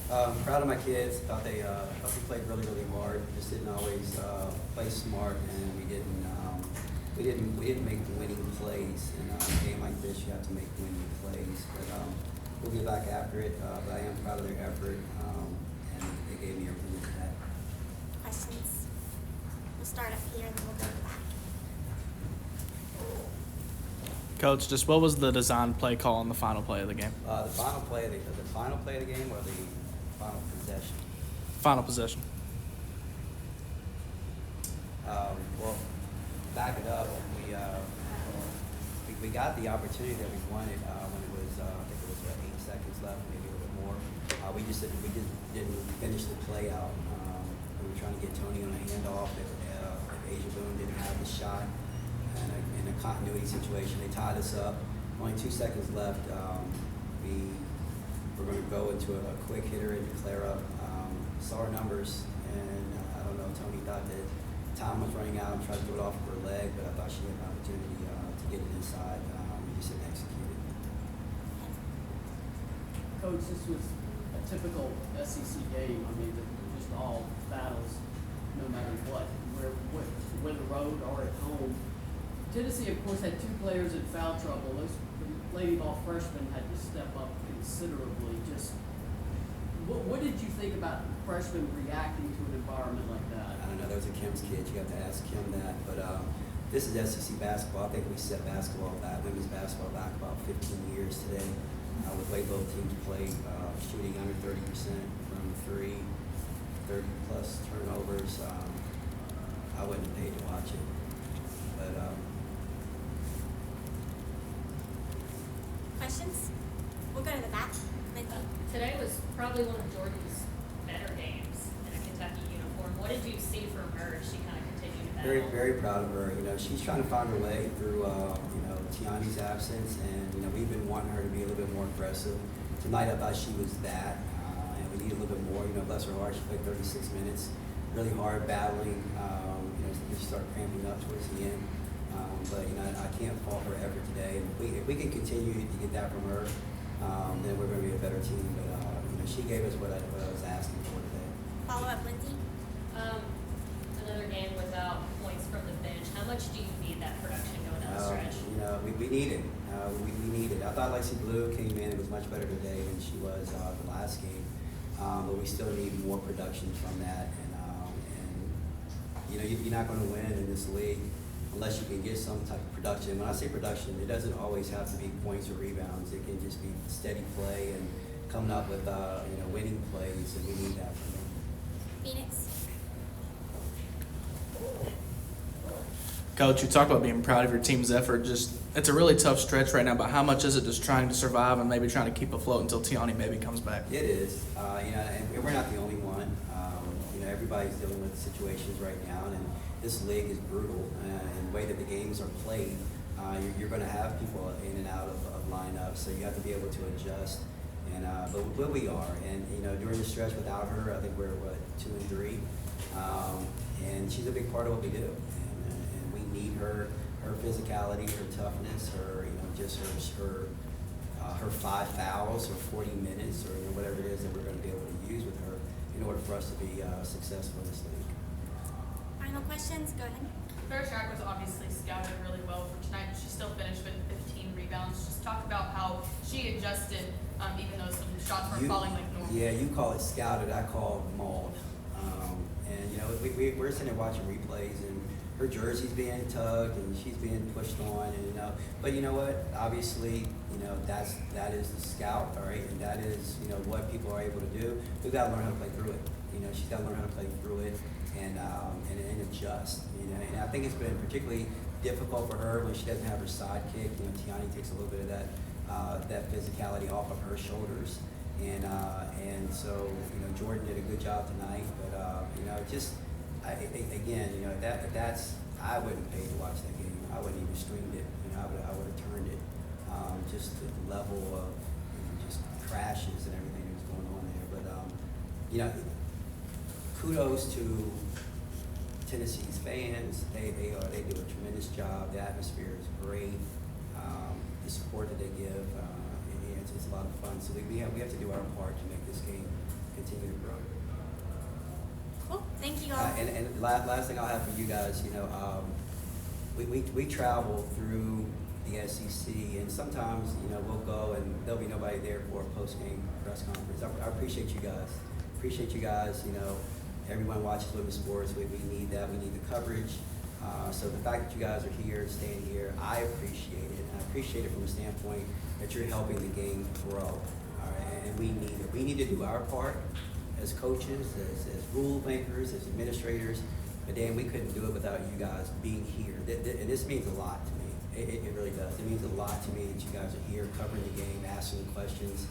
Proud of my kids. Thought they played really, really hard. Just didn't always play smart, and we didn't make the winning plays. In a game like this, you have to make winning plays. But we'll get back after it. But I am proud of their effort, and they gave me everything they had. Questions? We'll start up here and then we'll go to the back. Coach, just what was the design play call on the final play of the game? The final play of the game, or the final possession? Final possession. Well, back it up. We got the opportunity that we wanted when it was I think it was 8 seconds left, maybe a little bit more. We just didn't finish the play out. We were trying to get Tony on a handoff. If Asia Boone didn't have the shot, and in a continuity situation, they tied us up. Only 2 seconds left. We were going to go into a quick hitter and declare up. Saw our numbers, and I don't know. Tony thought that time was running out and tried to do it off of her leg, but I thought she had an opportunity to get it inside. We just didn't execute it. Coach, this was a typical SEC game. I mean, just all battles, no matter what, whether road or at home. Tennessee, of course, had 2 players in foul trouble. Those Lady Ball freshmen had to step up considerably. Just what did you think about freshmen reacting to an environment like that? I don't know. Those are Kim's kids. You have to ask Kim that. But this is SEC basketball. I think we set women's basketball back about 15 years today. With way both teams play shooting under 30% from 3, 30-plus turnovers. I wouldn't have paid to watch it. But Questions? We'll go to the back. Lindsay. Today was probably one of Jordan's better games in a Kentucky uniform. What did you see from her as she kind of continued to battle? very, very proud of her. She's trying to find her way through, Tiani's absence, and, we've been wanting her to be a little bit more aggressive. Tonight, I thought she was that, and we need a little bit more. Bless her heart, she played 36 minutes, really hard battling. She started cramping up towards the end. But I can't fault her effort today. And if we can continue to get that from her, then we're going to be a better team. But she gave us what I was asking for today. Follow up, Lindsay. Another game without points from the bench. How much do you need that production going down the stretch? We need it. We need it. I thought Lacey Blue came in and was much better today than she was the last game. But we still need more production from that. And you're not going to win in this league unless you can get some type of production. When I say production, it doesn't always have to be points or rebounds. It can just be steady play and coming up with winning plays, and we need that from them. Phoenix. Coach, you talked about being proud of your team's effort. It's a really tough stretch right now, but how much is it just trying to survive and maybe trying to keep afloat until Tiani maybe comes back? It is, and we're not the only one. Everybody's dealing with situations right now, and this league is brutal. And the way that the games are played, you're going to have people in and out of lineups, so you have to be able to adjust. And but we are, and during the stretch without her, I think we're 2 and 3, and she's a big part of what we do. And we need her physicality, her toughness, her her 5 fouls, or 40 minutes, or whatever it is that we're going to be able to use with her in order for us to be successful in this league. Final questions? Go ahead. Fairtrack was obviously scouted really well for tonight. She still finished with 15 rebounds. Just talk about how she adjusted, even though some shots weren't falling like normal. Yeah, you call it scouted. I call it mauled. We're sitting there watching replays, and her jersey's being tugged, and she's being pushed on, and But you know what? Obviously, that is the scout, all right, and that is what people are able to do. We've got to learn how to play through it. She's got to learn how to play through it and adjust. And I think it's been particularly difficult for her when she doesn't have her sidekick. Tiani takes a little bit of that physicality off of her shoulders, and so Jordan did a good job tonight. But that's I wouldn't pay to watch that game. I wouldn't even streamed it. I would have turned it. Just the level of just crashes and everything that was going on there. But kudos to Tennessee's fans. They do a tremendous job. The atmosphere is great. The support that they give, it's a lot of fun. So we have to do our part to make this game continue And last thing I'll have for you guys, we travel through the SEC, and sometimes, we'll go and there'll be nobody there for a post-game press conference. I appreciate you guys. Everyone watches women's sports. We need that. We need the coverage. So the fact that you guys are here and staying here, I appreciate it. And I appreciate it from the standpoint that you're helping the game grow. All right? And we need it. We need to do our part as coaches, as rule makers, as administrators. But Dan, we couldn't do it without you guys being here. And this means a lot to me. It really does. It means a lot to me that you guys are here covering the game, asking questions,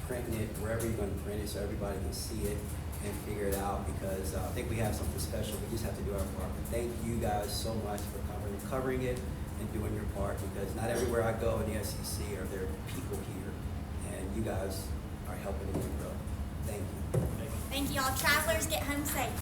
printing it wherever you're going to print it so everybody can see it and figure it out, because I think we have something special. We just have to do our part. But thank you guys so much for covering it and doing your part, because not everywhere I go in the SEC are there people here, and you guys are helping the game grow. Thank you. Thank you all. Travelers, get home safe.